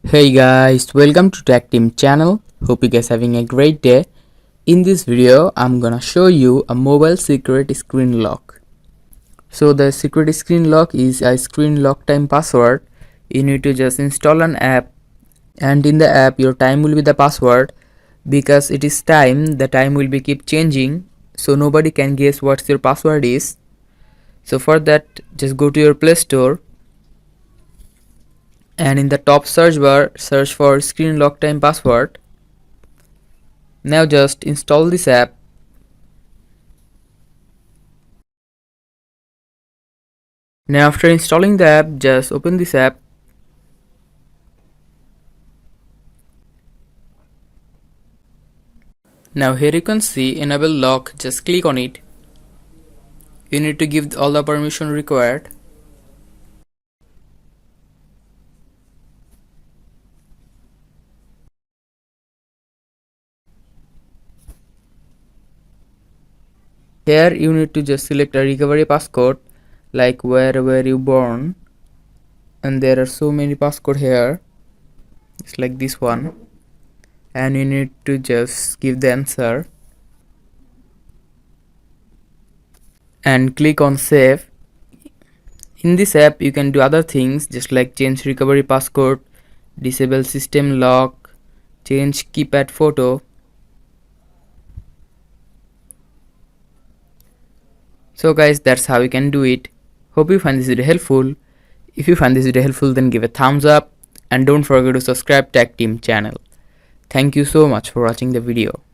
Hey guys, welcome to Tech Team channel. Hope you guys having a great day. In this video, I'm gonna show you a mobile secret screen lock. So the secret screen lock is a screen lock time password. You need to just install an app, and in the app your time will be the password. Because it is time, the time will be keep changing, so nobody can guess what your password is. So for that, just go to your Play Store, and in the top search bar search for screen lock time password. Now just install this app. Now after installing the app, just open this app. Now here you can see enable lock, just click on it. You need to give all the permission required. Here you need to just select a recovery passcode, like where were you born, and there are so many passcode here. It's like this one, and you need to just give the answer and click on save. In this app you can do other things, just like change recovery passcode, disable system lock, change keypad photo. So guys, that's how you can do it. Hope you find this video helpful. If you find this video helpful, then give a thumbs up and don't forget to subscribe Tech Team channel. Thank you so much for watching the video.